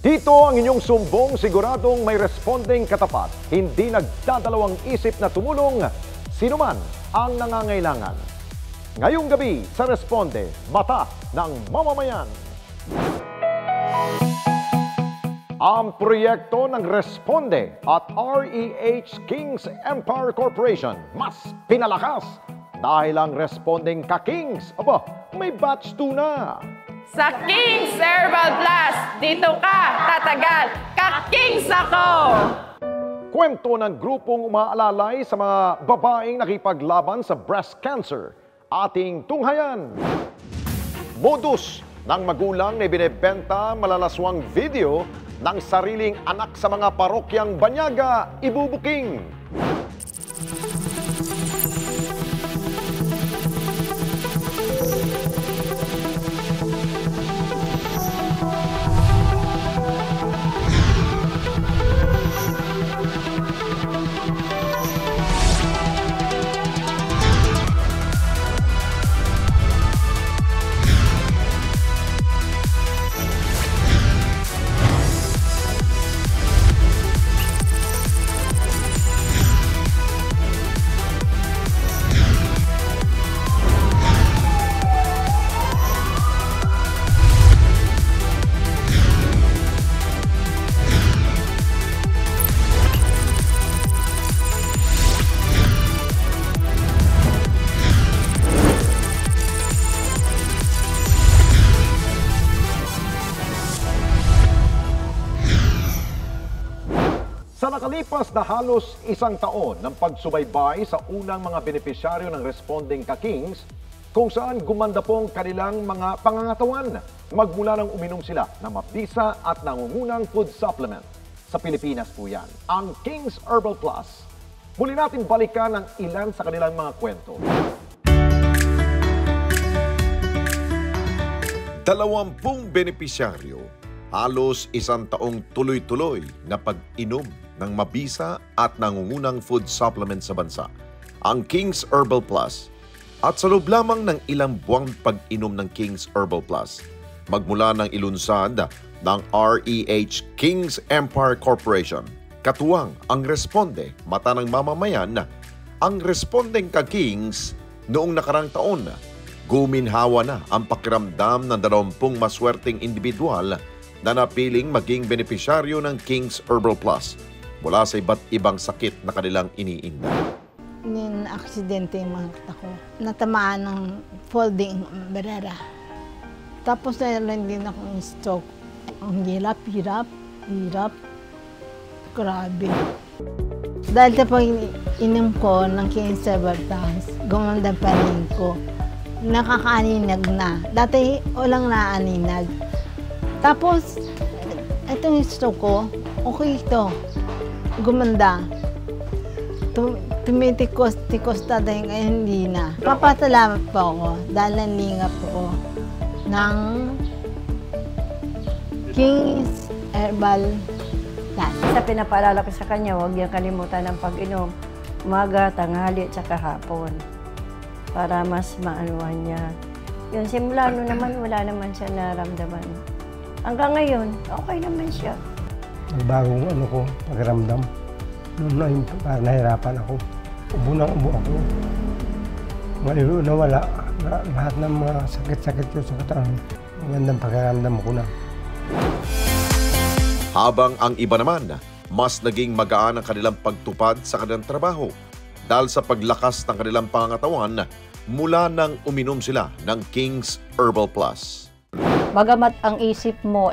Dito ang inyong sumbong siguradong may responding katapat, hindi nagdadalawang isip na tumulong sinuman ang nangangailangan. Ngayong gabi sa Responde, Mata ng Mamamayan. Ang proyekto ng Responde at REH Kings Empire Corporation mas pinalakas dahil ang responding ka-Kings, may batch 2 na. Sa Kings Herbal Plus, dito ka tatagal, ka-Kings ako! Kwento ng grupong umaalalay sa mga babaeng nakipaglaban sa breast cancer. Ating tunghayan. Modus ng magulang na binebenta malalaswang video ng sariling anak sa mga parokyang Banyaga, ibubuking. Sa nakalipas na halos isang taon ng pagsubaybay sa unang mga benepisyaryo ng responding ka-Kings, kung saan gumanda pong kanilang mga pangangatawan magmula nang uminom sila ng mabisa at nangungunang food supplement. Sa Pilipinas po yan, ang Kings Herbal Plus. Muli natin balikan ang ilan sa kanilang mga kwento. 20 benepisyaryo, halos isang taong tuloy-tuloy na pag-inom ng mabisa at nangungunang food supplement sa bansa, ang Kings Herbal Plus. At sa loob lamang ng ilang buwang pag-inom ng Kings Herbal Plus, magmula ng ilunsad ng REH Kings Empire Corporation, katuwang ang Responde, Mata ng Mamamayan, ang responding ka-Kings noong nakarang taon, guminhawa na ang pakiramdam ng 20 maswerteng individual na napiling maging benepisyaryo ng Kings Herbal Plus mula sa iba't ibang sakit na kanilang iniinda. Aksidente yung mga kata ko. Natamaan ng folding umbrella. Tapos nalang din akong stroke. Ang hirap. Grabe. Dahil sa pag-inom ko ng Kings Herbal Plus, gumanda pa rin ko. Nakakaaninag na. Dati walang naaninag. Tapos, itong stroke ko, okay ito. Gumanda. Tumitikos-tikos na dahil ngayon hindi na. Papasalamat po ako dahil nanlingap po ng Kings Herbal Plus. Sa pinapaalala ko sa kanya, huwag niyang kalimutan ng pag-inom. Umaga, tanghali, at saka hapon. Para mas maanuhan niya. Yun, simula no naman, wala naman siya naramdaman. Hanggang ngayon, okay naman siya. Bagong pakiramdam. Noon na nahirapan ako. Ubo na ubo ako. Malilo na wala. Lahat ng mga sakit-sakit ko sa katawan. Magandang pakiramdam ko na. Habang ang iba naman, mas naging magaan ang kanilang pagtupad sa kanilang trabaho dahil sa paglakas ng kanilang pangangatawan mula nang uminom sila ng Kings Herbal Plus. Bagamat ang isip mo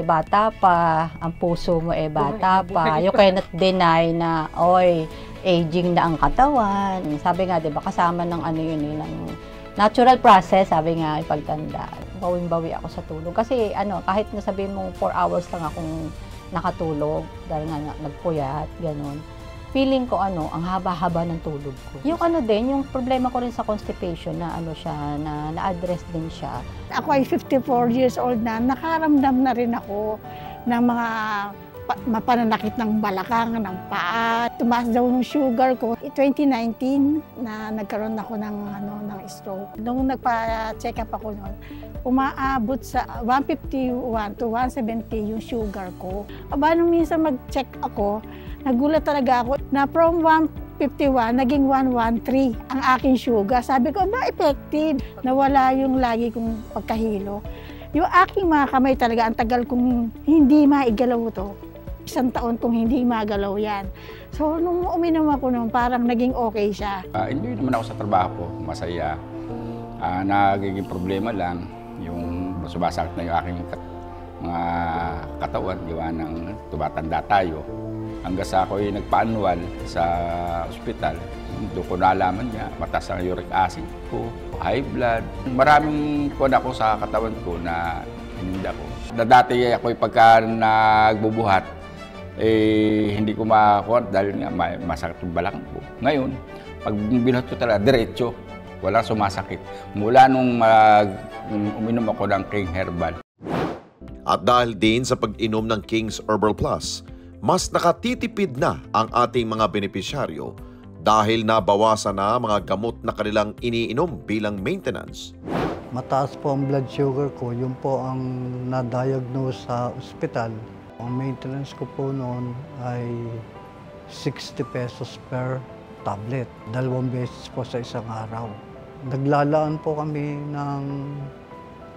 bata pa, ang puso mo bata pa, you cannot deny na, aging na ang katawan. Sabi nga, di ba, kasama ng ng natural process, sabi nga, pagtanda. Bawing-bawi ako sa tulog. Kasi kahit nasabihin mo 4 hours lang akong nakatulog, dahil nga nagpuyat, gano'n. Feeling ko ang haba-haba ng tulog ko. Yung yung problema ko rin sa constipation na na-address din siya. Ako ay 54 years old na, nakaramdam na rin ako ng mga mapananakit ng balakang, ng paa. Tumaas daw yung sugar ko. 2019 na nagkaroon ako ng stroke. Nung nagpa-check up ako noon, umaabot sa 151 to 170 yung sugar ko. Aba, nung minsan mag-check ako, nagulat talaga ako na from 151, naging 113 ang aking sugar. Sabi ko, ba, effective. Nawala yung lagi kong pagkahilo. Yung aking mga kamay talaga, ang tagal kong hindi maigalaw to. 1 taon kong hindi magalaw yan. So, nung uminom ako noon, parang naging okay siya. Enjoy naman ako sa trabaho ko, masaya. Nagiging problema lang, yung sumasakit na yung aking mga katawan, gawa ng tumatanda tayo. Hanggang sa ako'y nagpa-annual sa ospital, doon ko nalaman niya, mataas ang uric acid ko, high blood. Maraming kuwan ako sa katawan ko na hininda ko. Dati ako'y pagka nagbubuhat, hindi ko makakuha dahil nga masakit yung balakang ko. Ngayon, pag binuhat ko talaga, diretso, walang sumasakit. Mula nung uminom ako ng King Herbal. At dahil din sa pag-inom ng King's Herbal Plus, mas nakatitipid na ang ating mga benepisyaryo dahil nabawasan na mga gamot na kanilang iniinom bilang maintenance. Mataas po ang blood sugar ko, yun po ang na-diagnose sa ospital. Ang maintenance ko po noon ay 60 pesos per tablet, 2 beses po sa isang araw. Naglalaan po kami ng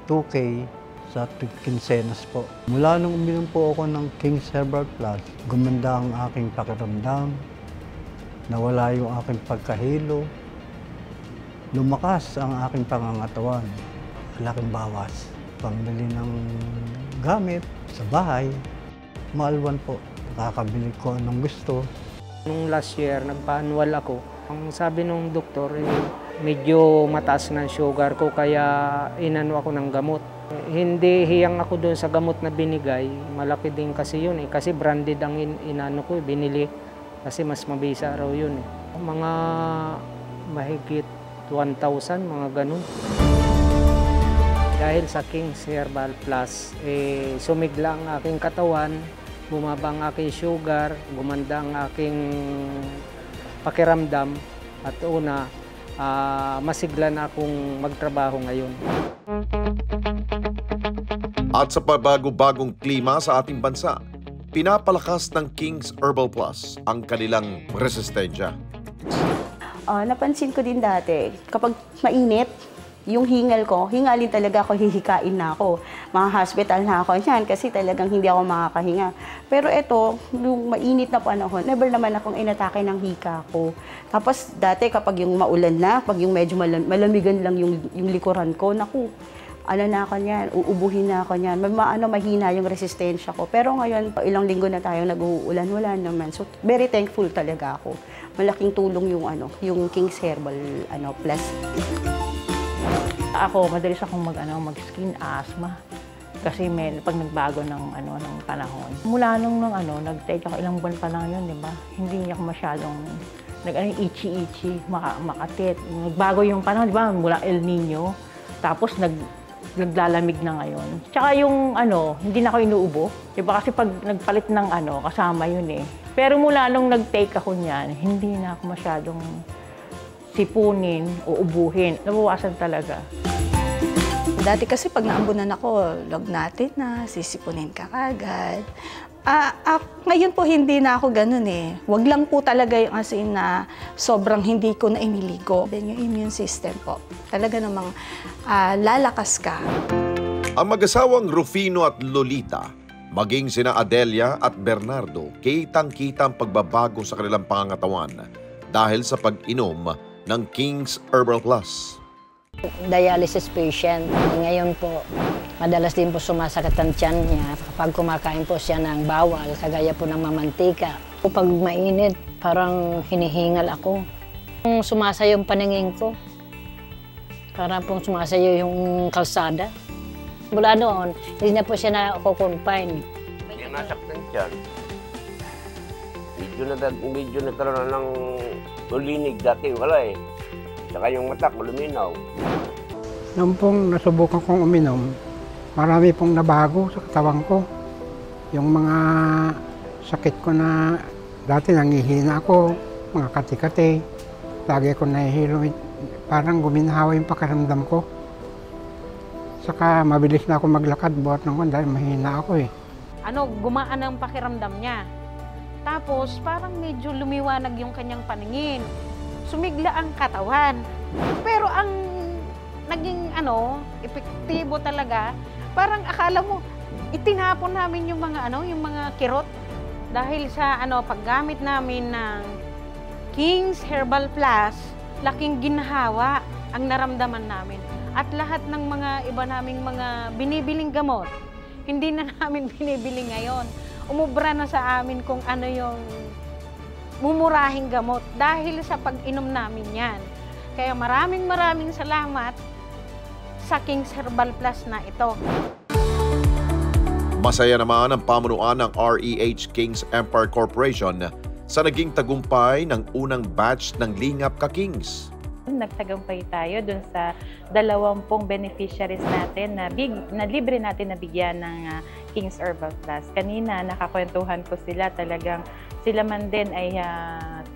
2K sa quincenas po. Mula nung uminom po ako ng King's Herbal Plus, gumanda ang aking pakiramdam, nawala yung aking pagkahilo, lumakas ang aking pangangatawan, malaking bawas. Pambili ng gamit sa bahay, maalwan po, nakakabili ko anong gusto. Nung last year, nagpa-annual ako. Ang sabi nung doktor, medyo mataas ng sugar ko kaya inano ako ng gamot. Hindi hiyang ako doon sa gamot na binigay. Malaki din kasi yun eh. Kasi branded ang inano ko, binili. Kasi mas mabisa raw yun eh. Mga mahigit 1,000, mga ganun. Dahil sa King's Herbal Plus, sumigla ang aking katawan, bumaba ang aking sugar, gumanda ang aking pakiramdam, at una, masigla na akong magtrabaho ngayon. At sa pabago-bagong klima sa ating bansa, pinapalakas ng King's Herbal Plus ang kanilang resistensya. Napansin ko din dati, kapag mainit, yung hingalin talaga ako, hihikain na ako. Mga hospital na ako niyan kasi talagang hindi ako makakahinga. Pero ito, nung mainit na panahon, never naman akong inatake ng hika ko. Tapos dati kapag yung maulan na, pag yung medyo malamigan lang yung likuran ko, naku, ano na ako niyan, uubuhin na ako niyan. Mahina yung resistensya ko. Pero ngayon, ilang linggo na tayo nag-uulan, wala naman. So, very thankful talaga ako. Malaking tulong yung King's Herbal Plus. Ako, madalas akong mag-skin asthma. Kasi pag nagbago ng panahon. Mula nung nag-take ako, ilang buwan pa lang yun, di ba? Hindi niya ako masyadong itchy, makatit. Nagbago yung panahon, di ba? Mula El Nino. Tapos naglalamig na ngayon. Tsaka yung hindi na ako inuubo. Di ba? Kasi pag nagpalit ng kasama yun eh. Pero mula nung nag-take ako niyan, hindi na ako masyadong sipunin o ubuhin. Nabawasan talaga. Dati kasi pag naambunan ako, lagnatin na, sisipunin ka agad. Ngayon po hindi na ako ganun eh. Wag lang po talaga yung asin na sobrang hindi ko na iniligo. Then yung immune system po, talaga namang lalakas ka. Ang mag-asawang Rufino at Lolita, maging sina Adelia at Bernardo, kitang-kita ang pagbabago sa kanilang pangangatawan dahil sa pag-inom ng King's Herbal Plus. Dialysis patient. Ngayon po, madalas din po sumasakit ang tiyan niya kapag kumakain po siya ng bawal, kagaya po ng mamantika. Pag mainit, parang hinihingal ako. Sumasayo yung paningin ko. Parang pong sumasayo yung kalsada. Mula noon, hindi na po siya na-confine. Yung nasaktan tiyan, medyo nagkaroon ng ulinig dati, wala eh. Saka yung mata ko luminaw. Noong pong nasubukan kong uminom, marami pong nabago sa katawan ko. Yung mga sakit ko na dati nangihina ako, mga kati-kati. Lagi ko nahihilo, parang guminhawa yung pakiramdam ko. Saka mabilis na ako maglakad buhat ng dahil mahina ako eh. Gumaan ang pakiramdam niya. Tapos parang medyo lumiwanag yung kanyang paningin. Sumigla ang katawan. Pero ang naging epektibo talaga, parang akala mo itinapon namin yung mga yung mga kirot dahil sa paggamit namin ng King's Herbal Plus, laking ginhawa ang naramdaman namin. At lahat ng mga iba naming mga binibiling gamot, hindi na namin binibili ngayon. Umubra na sa amin kung ano yung mumurahing gamot dahil sa pag-inom namin yan. Kaya maraming salamat sa King's Herbal Plus na ito. Masaya naman ang pamunuan ng REH Kings Empire Corporation sa naging tagumpay ng unang batch ng Lingap Ka Kings. Nagtagumpay tayo dun sa 20 beneficiaries natin na libre natin nabigyan ng King's Herbal Plus. Kanina nakakwentuhan ko sila, talagang sila man din ay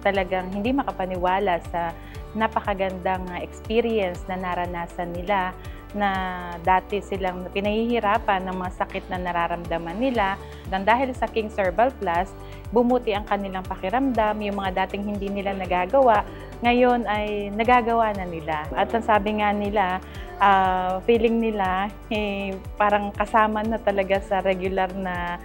talagang hindi makapaniwala sa napakagandang experience na naranasan nila, na dati silang pinahihirapan ng mga sakit na nararamdaman nila. Dan dahil sa King's Herbal Plus, bumuti ang kanilang pakiramdam, yung mga dating hindi nila nagagawa, ngayon ay nagagawa na nila. At ang sabi nga nila, feeling nila parang kasama na talaga sa regular na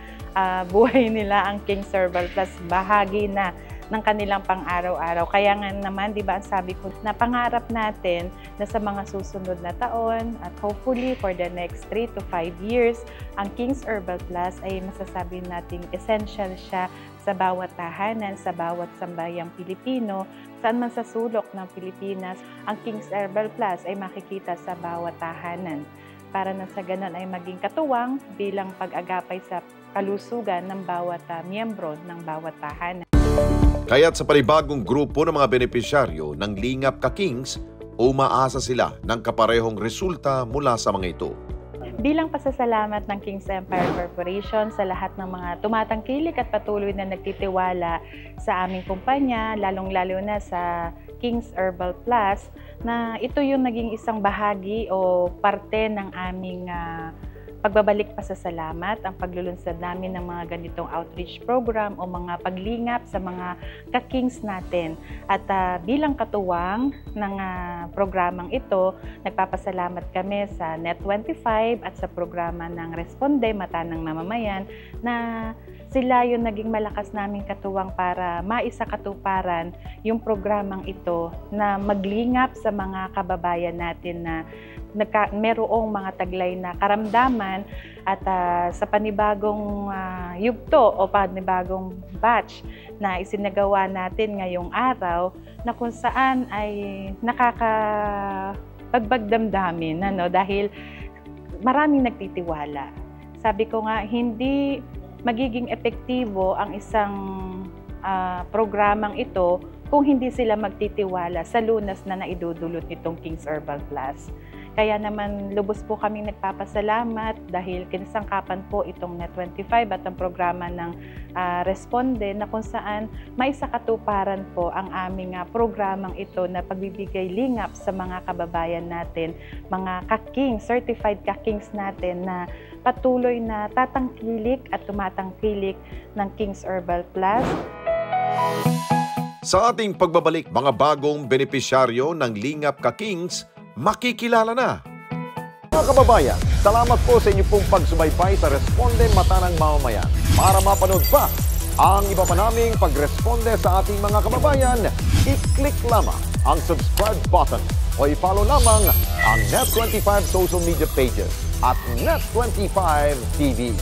buhay nila ang King's Herbal Plus, bahagi na ng kanilang pang-araw-araw. Kaya nga naman, di ba, ang sabi ko, na pangarap natin na sa mga susunod na taon at hopefully for the next 3 to 5 years, ang King's Herbal Plus ay masasabi nating essential siya sa bawat tahanan, sa bawat sambayang Pilipino, saan man sa sulok ng Pilipinas, ang King's Herbal Plus ay makikita sa bawat tahanan para na sa ganun ay maging katuwang bilang pag-agapay sa kalusugan ng bawat miyembro ng bawat tahanan. Kaya't sa panibagong grupo ng mga benepisyaryo ng Lingap Ka Kings, umaasa sila ng kaparehong resulta mula sa mga ito. Bilang pasasalamat ng King's Empire Corporation sa lahat ng mga tumatangkilik at patuloy na nagtitiwala sa aming kumpanya, lalong-lalo na sa King's Herbal Plus, na ito yung naging isang bahagi o parte ng aming pagbabalik pasasalamat, ang paglulunsad namin ng mga ganitong outreach program o mga paglingap sa mga ka-kings natin. At bilang katuwang ng programang ito, nagpapasalamat kami sa Net25 at sa programa ng Responde, Mata ng Mamamayan, na sila yung naging malakas naming katuwang para maisakatuparan yung programang ito na maglingap sa mga kababayan natin na merong mga taglay na karamdaman at sa panibagong yugto o panibagong batch na isinagawa natin ngayong araw, na kung saan ay nakakapagbagdamdamin dahil maraming nagtitiwala. Sabi ko nga, hindi magiging epektibo ang isang programang ito kung hindi sila magtitiwala sa lunas na naidudulot nitong King's Herbal Plus. Kaya naman lubos po kaming nagpapasalamat dahil kinasangkapan po itong Net25 at ang programa ng Responde, na kung saan maisakatuparan po ang aming programang ito na pagbibigay lingap sa mga kababayan natin, mga ka-kings, certified ka-kings natin na patuloy na tatangkilik at tumatangkilik ng King's Herbal Plus. Sa ating pagbabalik, mga bagong benepisyaryo ng Lingap Ka Kings, makikilala na. Mga kababayan, salamat po sa inyong pong pagsubaybay sa Responde Mata ng Mamamayan. Para mapanood pa ang iba pa naming pagresponde sa ating mga kababayan, i-click lamang ang subscribe button o i-follow lamang ang Net25 social media pages at Net25 TV.